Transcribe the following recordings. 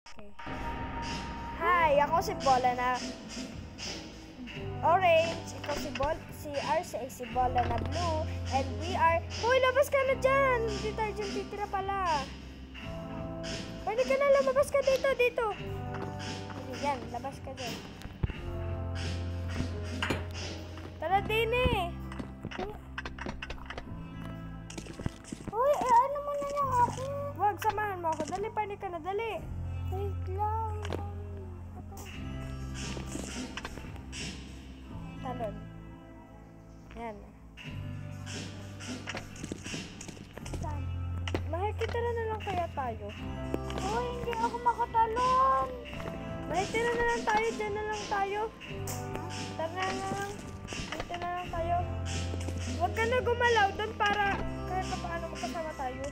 Okay. Hi, ako si Bola na orange, ikaw si RC, si Bola na blue, and we are... Hoy, labas ka na dyan! Hindi tayo dyan titira pala. Pwede ka na, lumabas ka dito. Yan, labas ka dyan. Tara din eh! Uy, ano mo na lang ako? Wag, samahan mo ako. Dali, pwede ka na, dali. Wait lang. Talon. Yan. Saan? Makikitira na lang kaya tayo. Uy, hindi ako makatalon. Makikitira na lang tayo. Diyan na lang tayo. Tara na lang. Dito na lang tayo. Huwag ka na gumalaw doon para kahit pa paano magkasama tayo.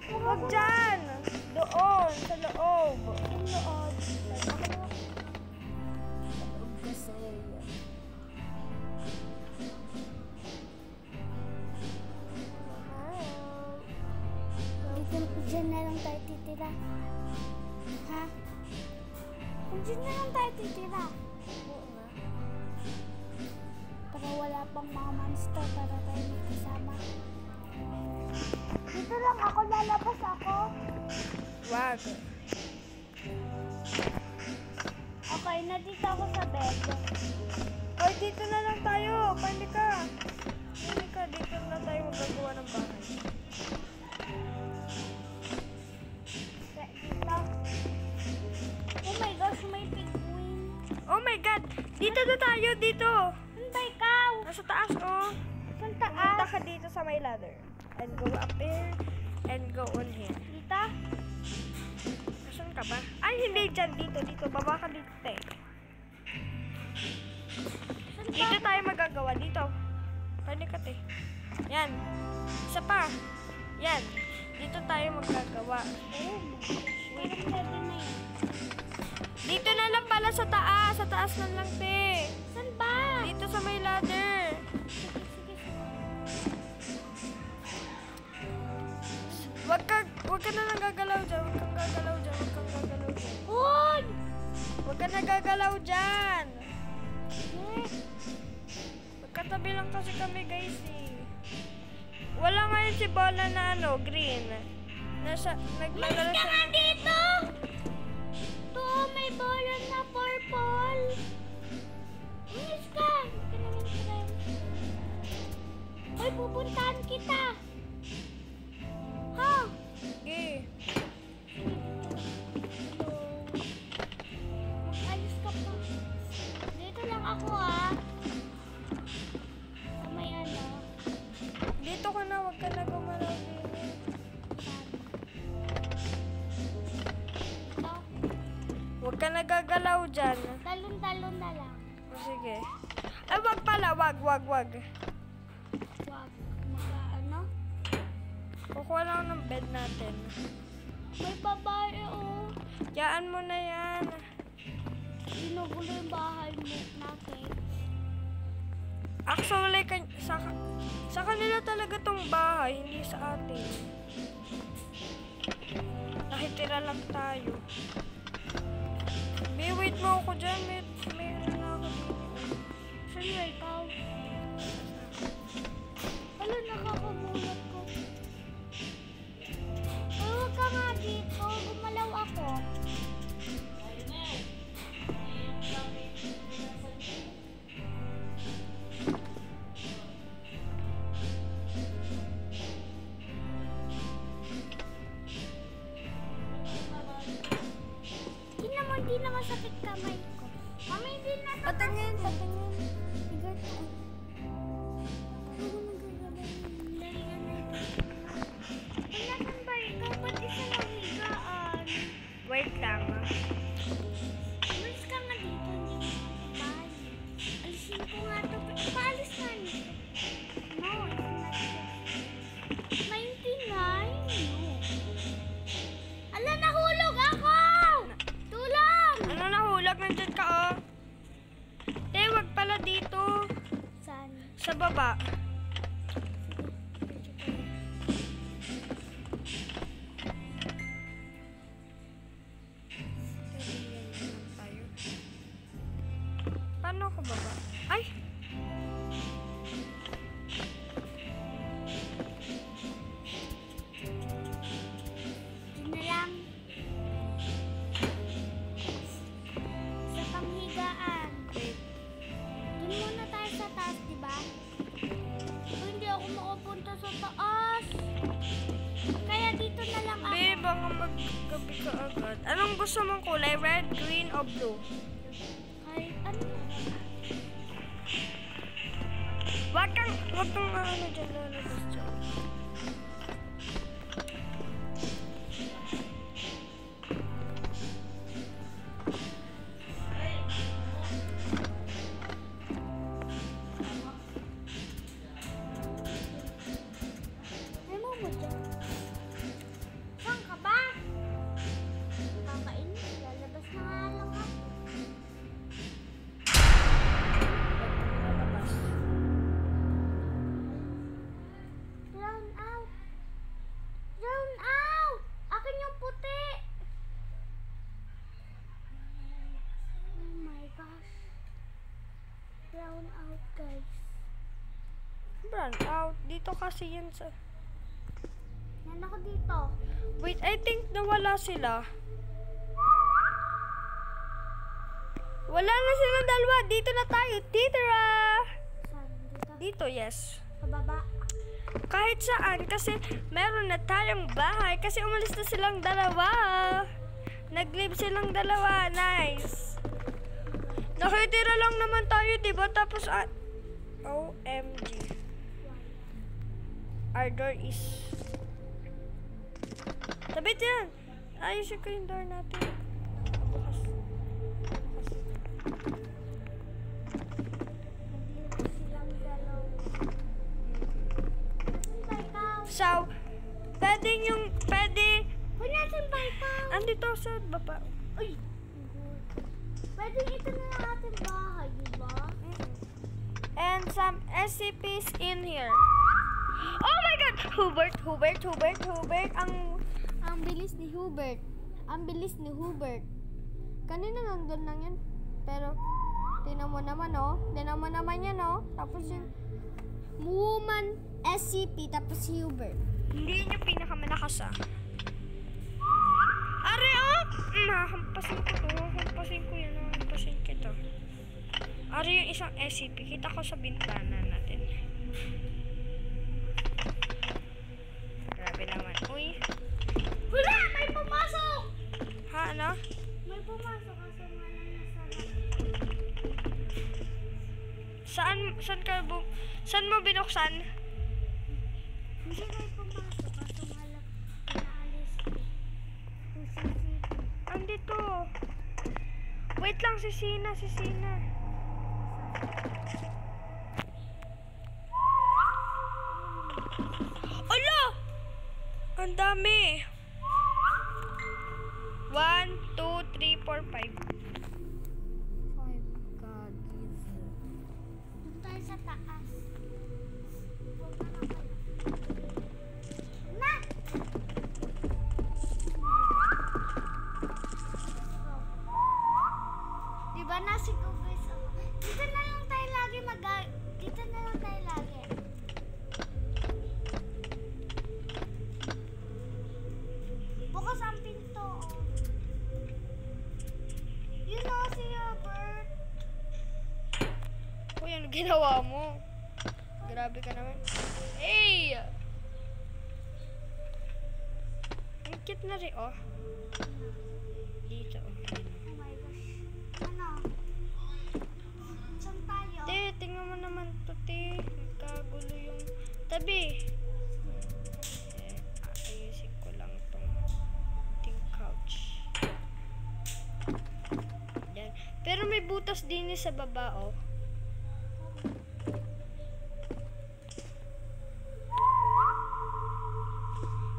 Huwag dyan! Doon, sa loob. Yung loob. Sa loob kasi. Diyan na lang tayo titira. Ha? Diyan na lang tayo titira. Oo nga. Para wala pang mga monster para tayo magkasama. Dito lang ako, lalabas ako. Wag. Okay, nandito ako sa bed. Hoy, dito na lang tayo. Pwede ka. Pwede ka. Dito na tayo magagawa ng bahay. Dito. Oh my gosh, may penguin. Oh my God! Dito na tayo. Dito. Saan ba ikaw? Nasa taas, oh. Saan Pumunta taas? ka dito sa my ladder. And go up there. And go on here. Dito? Nasaan ka ba? Ay, hindi dyan. Dito. Baba ka dito, te. Saan Dito ba? tayo magagawa. Dito. Pwede ka, te. Yan. Isa pa. Yan. Dito tayo magagawa. Oh my gosh. Meron pwede na yun. Dito na lang pala sa taas. Sa taas na lang, te. Saan ba? Dito sa my ladder. Sige. Wag ka na lang gagalaw dyan. Wag kang gagalaw dyan. Uy! Wag ka na gagalaw dyan. Eh, Magkatabi lang kasi kami, guys, eh. Wala ngayon si Bola na green. Naglalaro Mas ka nga siya. dito! Ito, may bola na purple. Mas ka! Uy, pupuntahan kita. Ha? Sige. Ayos ka pa. Dito lang ako, ah. Sa may ano. Dito ka na, wag ka na gumalaw din. Ito. Wag ka na gagalaw dyan. Talon-talon na lang. O, sige. Ay, wag pala. Wag. Wag. Ano? Kukuha lang ako ng bed natin. May babae, oh. Yaan mo na yan. Ginugulo yung bahay mo natin. Actually, sa kanila talaga tong bahay, hindi sa atin. Nakitira lang tayo. Wait mo ako dyan. May na ako dito. Saan ba ikaw? Wala, nakakagulat ko. Ay, huwag ka nga dito. Gumalaw ako. Hindi na masakit kamay ko. Mami, hindi na sa Patingin. Bigat ko. Ano nagagawa? Dalingan na ito. Wala saan ba ikaw? Ba't isa lang higaan? Wait lang. Umalis ka nga dito. Hindi mo bahay. Alisin ko nga ito. Paalis nga nito. No, it's not 99. No. Ala, nahulog ako! Tulong! Ano nahulog? Nandyan ka, oh. Te, wag pala dito. Saan? Sa baba. na lang ako. Babe, baka maggabi ka agad. Anong gusto mong kulay? Red, green, o blue? Ay, ano? Wag kang ano dyan lalabas dyan. Ay, mo dyan. Saan ka ba? Kakain, lalabas na nga lang ako. Lalabas. Drown out! Drown out! Akin yung puti! Oh my gosh. Drown out, guys. Brown out. Dito kasi yan sa... Yan ako dito. Wait, I think nawala sila. Wala na silang dalawa. Dito na tayo. Titira! Saan? Dito? Dito, yes. Sa baba. Kahit saan, kasi meron na tayong bahay. Kasi umalis na silang dalawa. Nag-leave silang dalawa. Nice. Nakitira lang naman tayo, diba? Tapos, OMG. Our door is... Tabit yan! Ayusin ko yung door natin. Bukas. Nandito silang dalawa. Ba ikaw? So, pwede... Uy, nasan ba ikaw? Andito sa baba. Uy! Pwede ito na lang ating bahay, diba? And some SCPs in here. Oh my God! Hubert. Ang bilis ni Hubert. Kanina nandun lang yan. Pero, tinan mo naman, oh. Tinan mo naman yan, oh. Tapos yung woman SCP, tapos si Hubert. Hindi yung pinakamalakas, ah. Are, oh! Hampasin ko yan. Hampasin kita. Are yung isang SCP. Kita ko sa bintana natin. Grabe naman. Uy. Wala! May pumasok! Ha, ano? May pumasok kasi wala na Saan mo binuksan? Hindi may pumasok kasi wala naalis ko. Yung CCTV. Andito. Wait lang, si Sina. Ala! Ang dami. 1, 2, 3, 4, 5. God, doon tayo sa taas. Na! Diba nasi ko guys? Dito na lang tayo lagi Dito na lang tayo lagi. Bukas ang pinto. Yun o, si Robert. Uy, ano ginawa mo? Grabe ka naman. Hey! Ang cute na rin, oh. Dito, oh. Oh my gosh. Ano? Saan tayo? Tingnan mo naman to, Nagkagulo yung tabi. Ayusin ko lang tong couch. Yan. Pero may butas din sa baba, oh.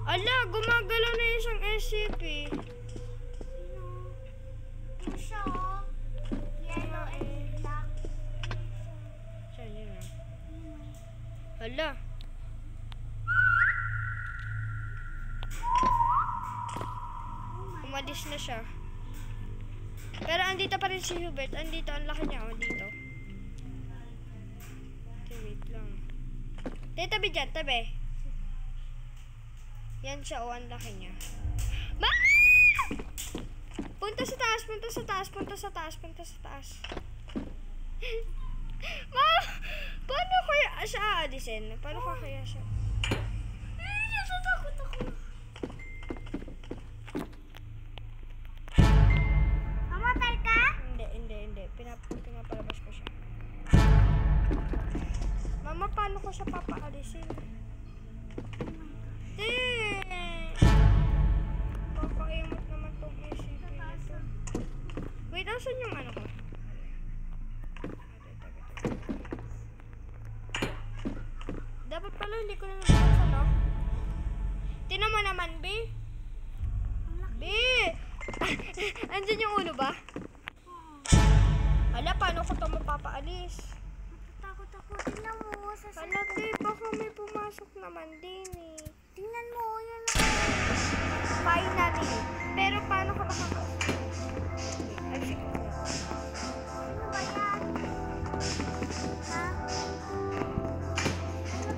Ala, gumagalaw na yung isang SCP. Yung siya o. Yellow and black. Saan yun, ah? Ala. Umalis na siya. Pero andito pa rin si Hubert. Andito, ang laki niya. Oh, dito. Wait lang. Tabi dyan, tabi. Yan siya, oh, ang laki niya. Ma! Punta sa taas. Ma! Paano kaya siya aalisin? Paano kaya siya? Natatakot ako. Nasaan yung ano ko? Dapat pala hindi ko na nabasa, no? Tinan mo naman, B. B! Andyan yung ulo ba? Hala, paano ko ito mapapaalis? Takot ako. Tingnan mo. Hala, te, baka may pumasok naman din eh. Tingnan mo. Yan. Finally. Pero paano ka makaka... Ay, sige. Ano ba yan? Ha?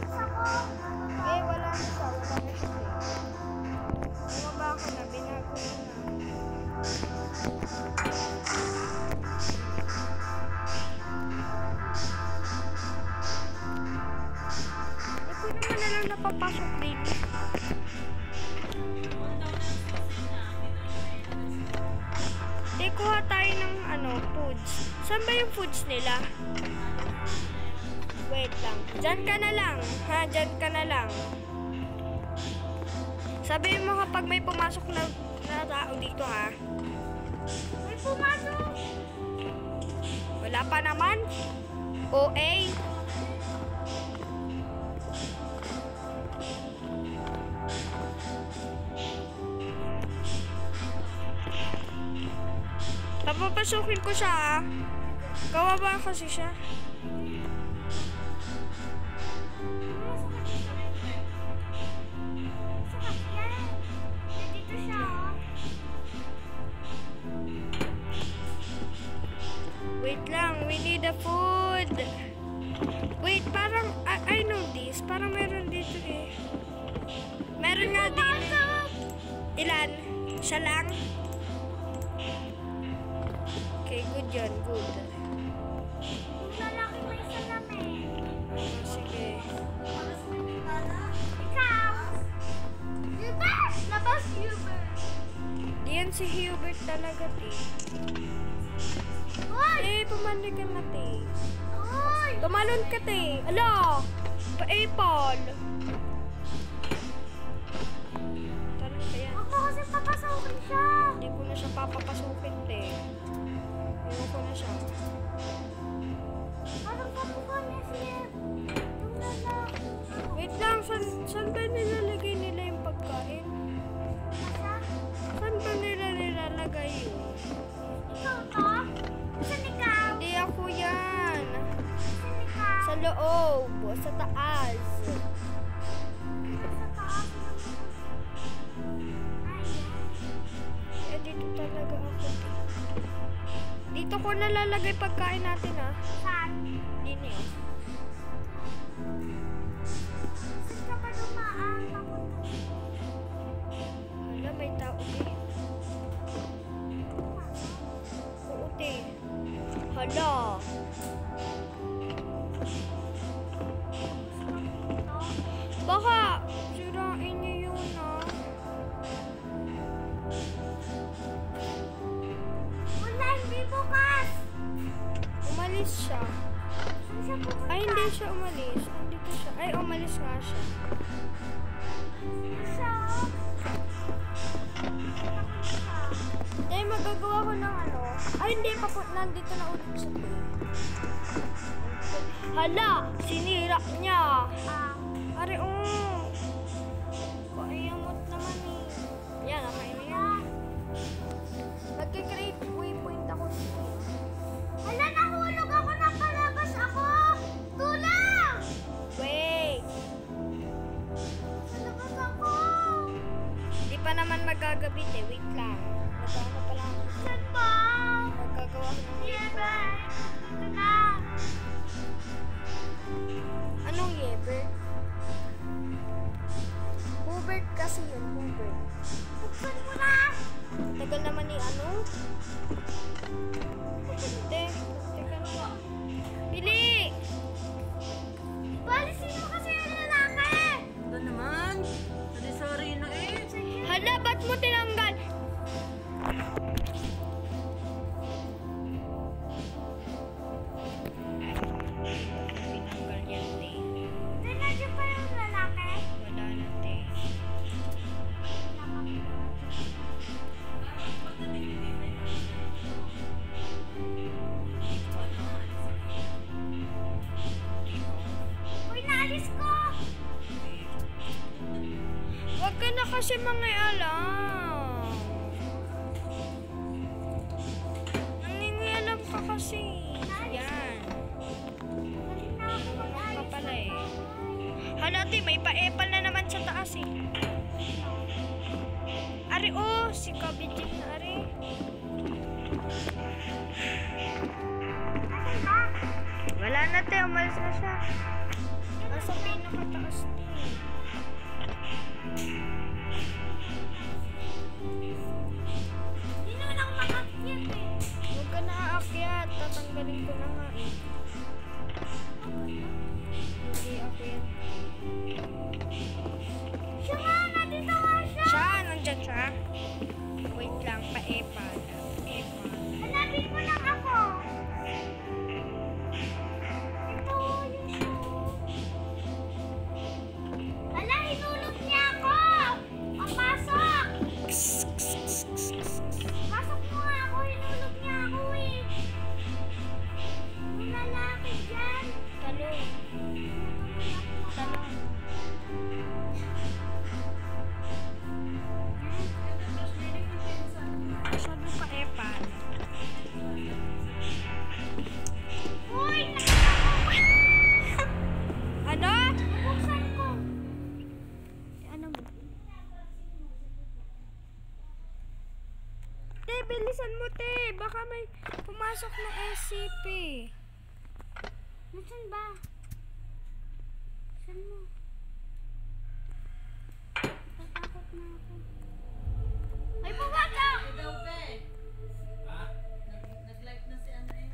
Ano Eh, wala na siya. Wala na siya. Bumaba ako na. Binago ko na. Ito naman na lang napapasok din. Kuha tayo ng foods. Saan ba yung foods nila? Wait lang. Diyan ka na lang. Ha? Diyan ka na lang. Sabihin mo kapag may pumasok na tao dito, ha? May pumasok! Wala pa naman. OA. Papapasukin ko siya, ha? Kawawa kasi siya. Dito siya. Wait lang, we need the food. Wait, parang, I know this. Parang meron dito eh. Meron nga din. Ilan? Siya lang? Okay, good yun, good. Yung lalaki may salamin. Sige. Ikaw! Hubert! Labas, Hubert! Di yan si Hubert talaga, te. Hoy! Eh, pumanig ka na, te. Hoy! Tumalon ka, te. Ala! Pa-apple. Talon ka yan. Huwag mo kasi papasukin siya. Hindi ko na siya papapasukin, te. Ayoko na siya. Parang kamukha niya siya. Yung lalaki. Wait lang, saan ba nilalagay nila yung pagkain? Nasa? Saan ba nila nilalagay yun? Ikaw to? Saan ikaw? Hindi ako yan. Saan ikaw? Sa loob, sa taas. Nasa taas naman. Ay, Eh, dito talaga ako. Dito ko nalalagay pagkain natin, ha? saan? Dito yun. Saan ka pa dumaan? Papunta. Hala, may tao, eh. Oo, te. Hala. Baka sirain niyo yun, ha? Wala, hindi bukas. Umalis siya. Saan siya pupunta? Ay, hindi siya umalis. Andito siya. Ay, umalis nga siya. Siya. Eh, magagawa ko ng ano. Ay, hindi. Nandito na ulit siya. Hala! Sinira niya. Are, Kayamot naman eh. Yan, okay na yan. Magkikreate waypoint ako dito. Hala, nahulog ako, napalabas ako! Tulong! Wait! Nalabas ako! Di pa naman magagabit eh. Wait lang. Nagano pa lang. Saan ba? Magagawa ko ng Yeber! Dito na! Anong Yeber? Hubert kasi yun. Hubert. Buksan mo na! Tagal naman ni ano? Teka na. Bili! Bali, sino kasi yung lalaki? Ito naman. Sorry na eh. Hala, ba't mo tinanggal? Tinanggal yan, te. Nandiyan pa yung lalaki? Wala na, te. kasi mga alam. Nangingialam ka kasi. Yan. Ano ka pala eh. Halati, may pa-epal na naman sa taas eh. Ari, oh, si Kabijik na Ari. Wala na te, umalis na siya. Nasa pinakataas na eh. Hindi naman ako makakyat eh. Huwag ka na aakyat, tatanggalin ko na nga eh. Hindi akyat. Siya nga, nandito nga siya. Siya, nandyan siya. Wait lang, pa-epal. Epal. Hanapin mo lang ako. Ito, yung siya. Hala, hinulog niya ako. Papasok. Pasok mo nga ako, hinulog niya ako eh. Yung lalaki dyan. Talong. Talong. Masyado pa-epal. Uy, nakita ko. Ano? Buksan ko. Ano mo? Te, bilisan mo te. Baka may pumasok na SCP. Nasaan ba? Saan mo? Tatakot na ako. Ay, pumasok! Ikaw, Pe. Nag-like na si ano eh.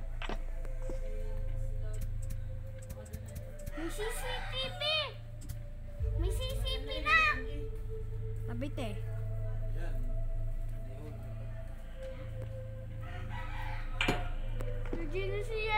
May CCTV! May CCTV na! Tabi te. Nandiyan na siya!